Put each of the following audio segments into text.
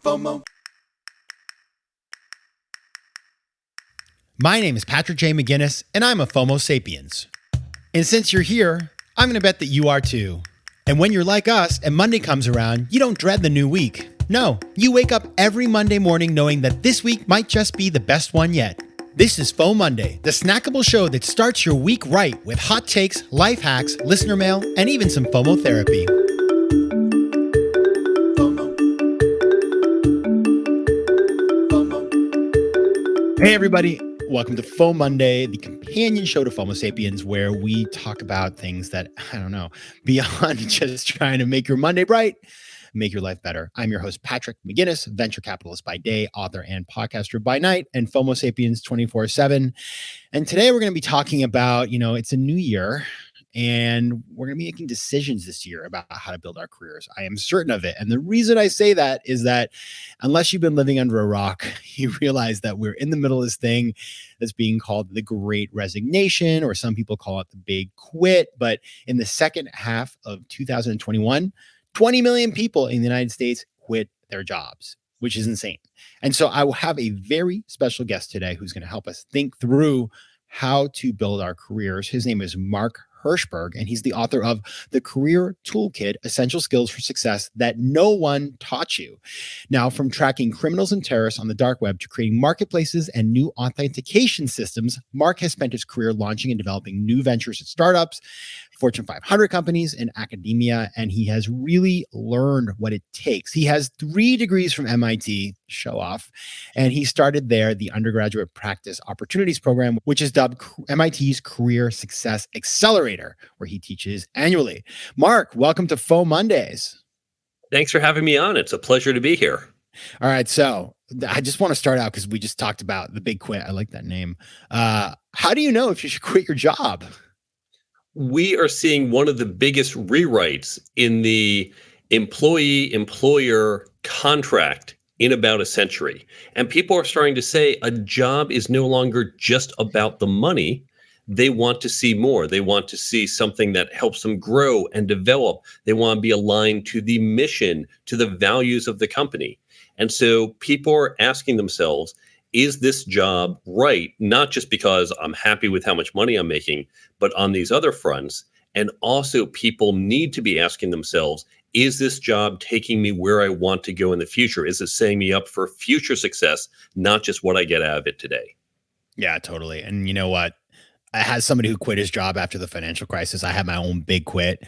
FOMO. My name is Patrick J. McGinnis, and I'm a FOMO Sapiens. And since you're here, I'm going to bet that you are too. And when you're like us and Monday comes around, you don't dread the new week. No, you wake up every Monday morning knowing that this week might just be the best one yet. This is FOMOnday, the snackable show that starts your week right with hot takes, life hacks, listener mail, and even some FOMO therapy. Hey everybody, welcome to FOMOnday, the companion show to FOMO Sapiens, where we talk about things that, beyond just trying to make your Monday bright, make your life better. I'm your host, Patrick McGinnis, venture capitalist by day, author and podcaster by night, and FOMO Sapiens 24/7. And today we're going to be talking about, it's a new year, and we're going to be making decisions this year about how to build our careers. I am certain of it. And the reason I say that is that unless you've been living under a rock, you realize that we're in the middle of this thing that's being called the Great Resignation, or some people call it the Big Quit. But in the second half of 2021, 20 million people in the United States quit their jobs, which is insane. And so I will have a very special guest today who's going to help us think through how to build our careers. His name is Mark Hirschberg, and he's the author of The Career Toolkit, Essential Skills for Success That No One Taught You. Now, from tracking criminals and terrorists on the dark web to creating marketplaces and new authentication systems, Mark has spent his career launching and developing new ventures at startups, Fortune 500 companies, and academia, and he has really learned what it takes. He has 3 degrees from MIT, show off, and he started there the Undergraduate Practice Opportunities Program, which is dubbed MIT's Career Success Accelerator, where he teaches annually. Mark, welcome to FOMOndays. Thanks for having me on. It's a pleasure to be here. All right, so I just want to start out because we just talked about the Big Quit. I like that name. How do you know if you should quit your job? We are seeing one of the biggest rewrites in the employee-employer contract in about a century. And people are starting to say a job is no longer just about the money. They want to see more. They want to see something that helps them grow and develop. They want to be aligned to the mission, to the values of the company. And so people are asking themselves, is this job right? Not just because I'm happy with how much money I'm making, but on these other fronts. And also people need to be asking themselves, is this job taking me where I want to go in the future? Is it setting me up for future success, not just what I get out of it today? Yeah, totally. And you know what? As somebody who quit his job after the financial crisis, I had my own big quit.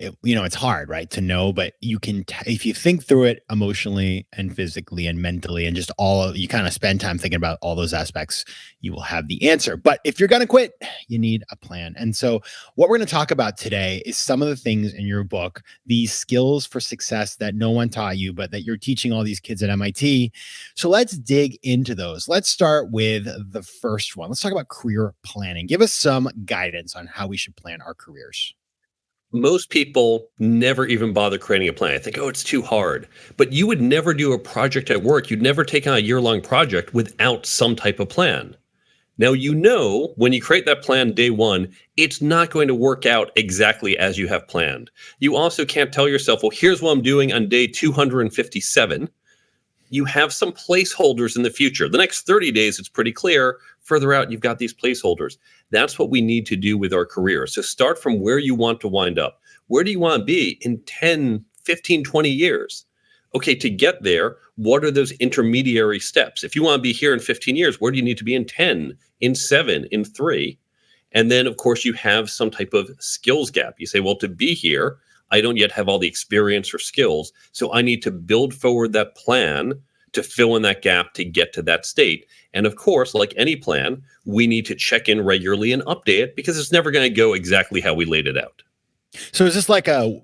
It's hard, right, to know, but you can, if you think through it emotionally and physically and mentally, and just you kind of spend time thinking about all those aspects, you will have the answer. But if you're going to quit, you need a plan. And so what we're going to talk about today is some of the things in your book, these skills for success that no one taught you, but that you're teaching all these kids at MIT. So let's dig into those. Let's start with the first one. Let's talk about career planning. Give us some guidance on how we should plan our careers. Most people never even bother creating a plan. I think, it's too hard. But you would never do a project at work. You'd never take on a year-long project without some type of plan. Now, when you create that plan day one, it's not going to work out exactly as you have planned. You also can't tell yourself, well, here's what I'm doing on day 257. You have some placeholders in the future. The next 30 days, it's pretty clear. Further out, you've got these placeholders. That's what we need to do with our career. So start from where you want to wind up. Where do you want to be in 10, 15, 20 years? Okay, to get there, what are those intermediary steps? If you want to be here in 15 years, where do you need to be in 10, in 7, in 3? And then, of course, you have some type of skills gap. You say, well, to be here, I don't yet have all the experience or skills. So I need to build forward that plan to fill in that gap to get to that state. And of course, like any plan, we need to check in regularly and update it because it's never going to go exactly how we laid it out. So is this like do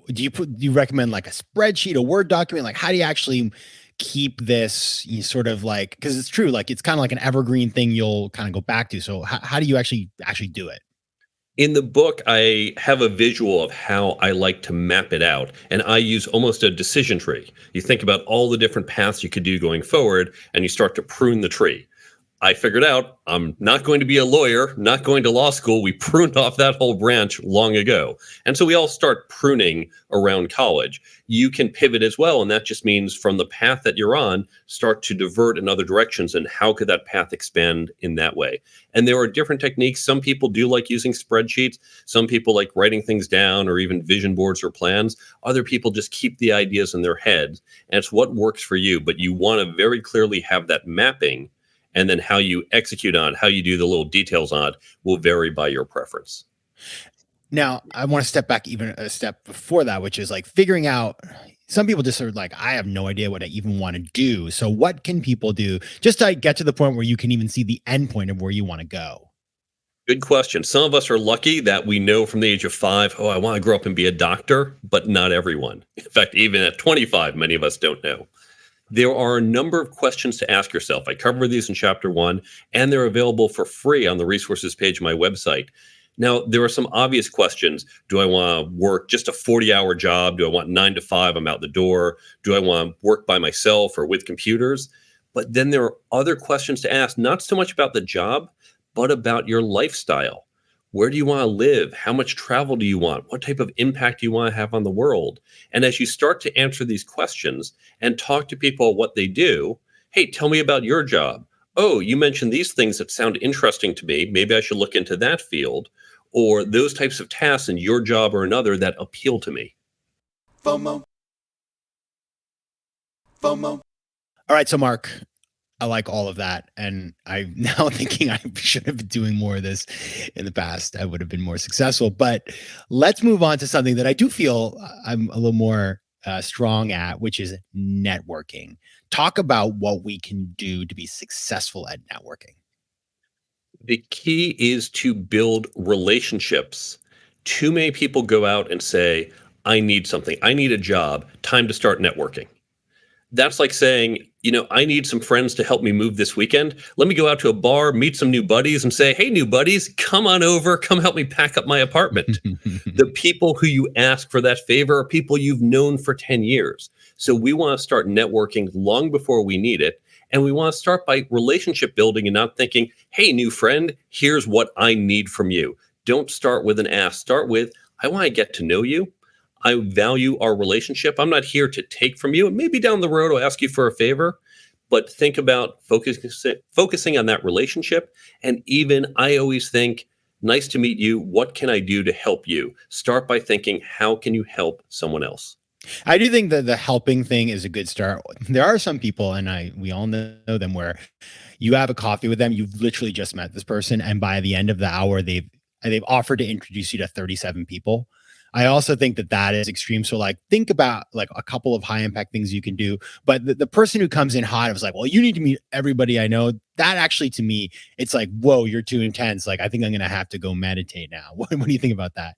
you recommend like a spreadsheet, a Word document? Like how do you actually keep this sort of like, because it's true, like it's kind of like an evergreen thing you'll kind of go back to. So how do you actually do it? In the book, I have a visual of how I like to map it out, and I use almost a decision tree. You think about all the different paths you could do going forward, and you start to prune the tree. I figured out I'm not going to be a lawyer, not going to law school. We pruned off that whole branch long ago. And so we all start pruning around college. You can pivot as well. And that just means from the path that you're on, start to divert in other directions. And how could that path expand in that way? And there are different techniques. Some people do like using spreadsheets. Some people like writing things down or even vision boards or plans. Other people just keep the ideas in their heads. And it's what works for you. But you want to very clearly have that mapping. And then how you execute on it, how you do the little details on it will vary by your preference. Now, I want to step back even a step before that, which is like figuring out. Some people just are like, I have no idea what I even want to do. So what can people do just to get to the point where you can even see the end point of where you want to go? Good question. Some of us are lucky that we know from the age of 5, I want to grow up and be a doctor, but not everyone. In fact, even at 25, many of us don't know. There are a number of questions to ask yourself. I cover these in chapter 1, and they're available for free on the resources page of my website. Now, there are some obvious questions. Do I want to work just a 40-hour job? Do I want 9 to 5? I'm out the door. Do I want to work by myself or with computers? But then there are other questions to ask, not so much about the job, but about your lifestyle. Where do you want to live? How much travel do you want? What type of impact do you want to have on the world? And as you start to answer these questions and talk to people what they do, hey, tell me about your job. Oh, you mentioned these things that sound interesting to me. Maybe I should look into that field, or those types of tasks in your job or another that appeal to me. FOMO. FOMO. All right. So Mark, I like all of that. And I'm now thinking I should have been doing more of this in the past. I would have been more successful. But let's move on to something that I do feel I'm a little more strong at, which is networking. Talk about what we can do to be successful at networking. The key is to build relationships. Too many people go out and say, I need something. I need a job. Time to start networking. That's like saying, I need some friends to help me move this weekend. Let me go out to a bar, meet some new buddies and say, hey, new buddies, come on over. Come help me pack up my apartment. The people who you ask for that favor are people you've known for 10 years. So we want to start networking long before we need it. And we want to start by relationship building and not thinking, hey, new friend, here's what I need from you. Don't start with an ask. Start with, I want to get to know you. I value our relationship. I'm not here to take from you. And maybe down the road, I'll ask you for a favor, but think about focusing on that relationship. And even I always think, nice to meet you. What can I do to help you? Start by thinking, how can you help someone else? I do think that the helping thing is a good start. There are some people, and we all know them, where you have a coffee with them. You've literally just met this person, and by the end of the hour, they've offered to introduce you to 37 people. I also think that is extreme. So like, think about like a couple of high impact things you can do. But the person who comes in hot, I was like, well, you need to meet everybody I know. That actually, to me, it's like, whoa, you're too intense. Like, I think I'm going to have to go meditate now. What do you think about that?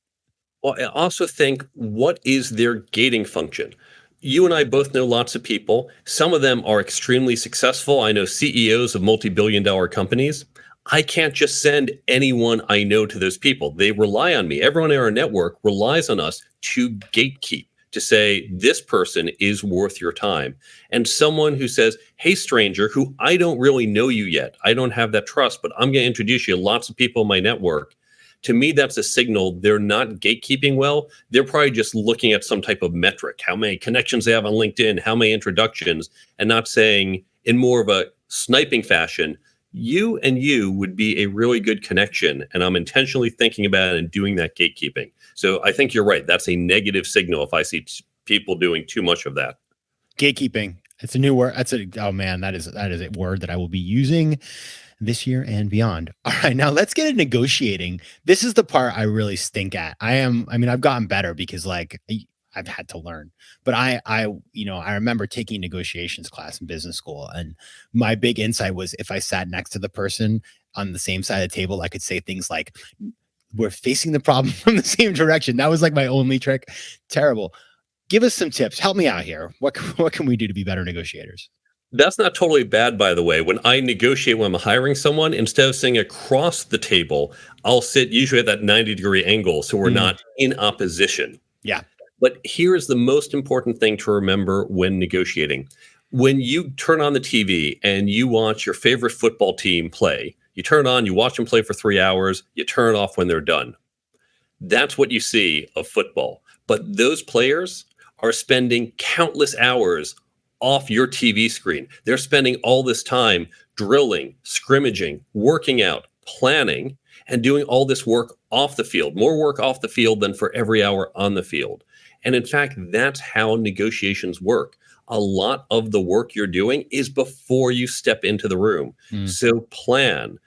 Well, I also think, what is their gating function? You and I both know lots of people. Some of them are extremely successful. I know CEOs of multi-billion-dollar companies. I can't just send anyone I know to those people. They rely on me. Everyone in our network relies on us to gatekeep, to say, this person is worth your time. And someone who says, hey, stranger, who I don't really know you yet. I don't have that trust, but I'm going to introduce you to lots of people in my network. To me, that's a signal they're not gatekeeping well. They're probably just looking at some type of metric, how many connections they have on LinkedIn, how many introductions, and not saying in more of a sniping fashion, you and you would be a really good connection. And I'm intentionally thinking about it and doing that gatekeeping. So I think you're right. That's a negative signal if I see people doing too much of that. Gatekeeping. It's a new word. Oh man, that is a word that I will be using this year and beyond. All right, now let's get into negotiating. This is the part I really stink at. I've gotten better because like I've had to learn, but I remember taking negotiations class in business school, and my big insight was if I sat next to the person on the same side of the table, I could say things like, we're facing the problem from the same direction. That was like my only trick. Terrible. Give us some tips. Help me out here. What can we do to be better negotiators? That's not totally bad, by the way. When I negotiate when I'm hiring someone, instead of sitting across the table, I'll sit usually at that 90-degree angle so we're not in opposition. Yeah. But here is the most important thing to remember when negotiating. When you turn on the TV and you watch your favorite football team play, you turn it on, you watch them play for 3 hours, you turn it off when they're done. That's what you see of football. But those players are spending countless hours off your TV screen. They're spending all this time drilling, scrimmaging, working out, planning, and doing all this work off the field, more work off the field than for every hour on the field. And in fact, that's how negotiations work. A lot of the work you're doing is before you step into the room. So plan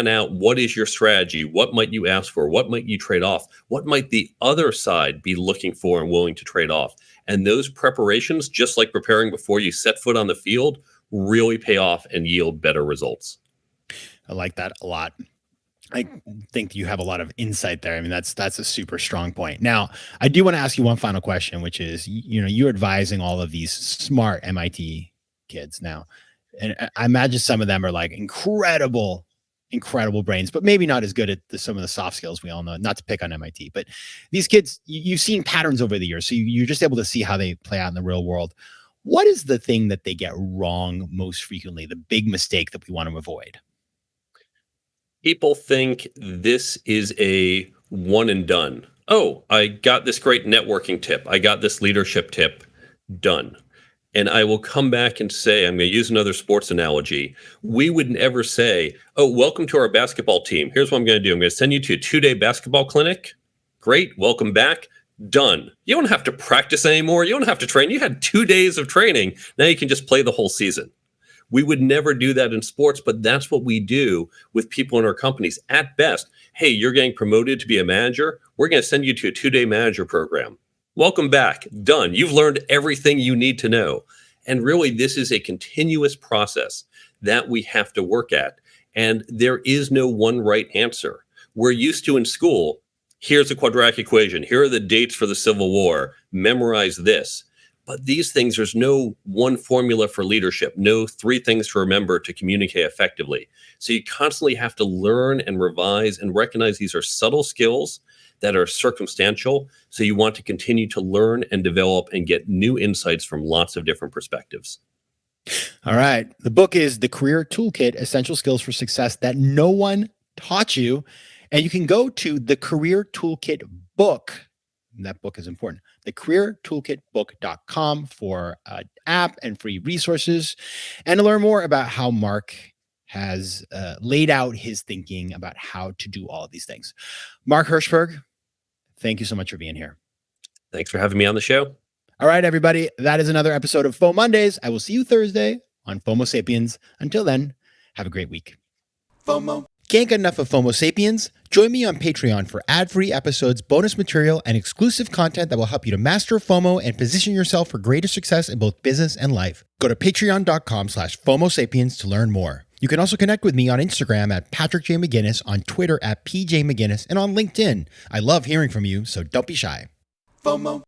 out, what is your strategy? What might you ask for? What might you trade off? What might the other side be looking for and willing to trade off? And those preparations, just like preparing before you set foot on the field, really pay off and yield better results. I like that a lot. I think you have a lot of insight there. I mean, that's a super strong point. Now, I do want to ask you one final question, which is, you're advising all of these smart MIT kids now, and I imagine some of them are like incredible brains, but maybe not as good at some of the soft skills we all know. Not to pick on MIT, but these kids, you've seen patterns over the years, so you're just able to see how they play out in the real world. What is the thing that they get wrong most frequently? The big mistake that we want to avoid? People think this is a one and done. Oh, I got this great networking tip. I got this leadership tip. Done. And I will come back and say, I'm going to use another sports analogy. We would never say, oh, welcome to our basketball team. Here's what I'm going to do. I'm going to send you to a 2-day basketball clinic. Great. Welcome back. Done. You don't have to practice anymore. You don't have to train. You had 2 days of training. Now you can just play the whole season. We would never do that in sports, but that's what we do with people in our companies. At best, hey, you're getting promoted to be a manager. We're going to send you to a 2-day manager program. Welcome back. Done. You've learned everything you need to know. And really, this is a continuous process that we have to work at. And there is no one right answer. We're used to in school, here's a quadratic equation. Here are the dates for the Civil War. Memorize this. But these things, there's no one formula for leadership, no 3 things to remember to communicate effectively. So you constantly have to learn and revise and recognize these are subtle skills that are circumstantial. So you want to continue to learn and develop and get new insights from lots of different perspectives. All right. The book is The Career Toolkit, Essential Skills for Success That No One Taught You. And you can go to the Career Toolkit book. That book is important. thecareertoolkitbook.com for an app and free resources, and to learn more about how Mark has laid out his thinking about how to do all of these things. Mark Hirschberg, thank you so much for being here. Thanks for having me on the show. All right, everybody. That is another episode of FOMOndays. I will see you Thursday on FOMO Sapiens. Until then, have a great week. FOMO. Can't get enough of FOMO Sapiens? Join me on Patreon for ad-free episodes, bonus material, and exclusive content that will help you to master FOMO and position yourself for greater success in both business and life. Go to patreon.com/FOMO Sapiens to learn more. You can also connect with me on Instagram at Patrick J. McGinnis, on Twitter at PJ McGinnis, and on LinkedIn. I love hearing from you, so don't be shy. FOMO.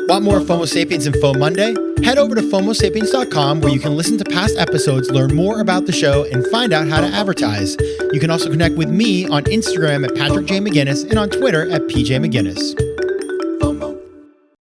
Want more FOMO Sapiens and FOMOnday? Head over to FOMOsapiens.com where you can listen to past episodes, learn more about the show, and find out how to advertise. You can also connect with me on Instagram at Patrick J. McGinnis and on Twitter at PJ McGinnis.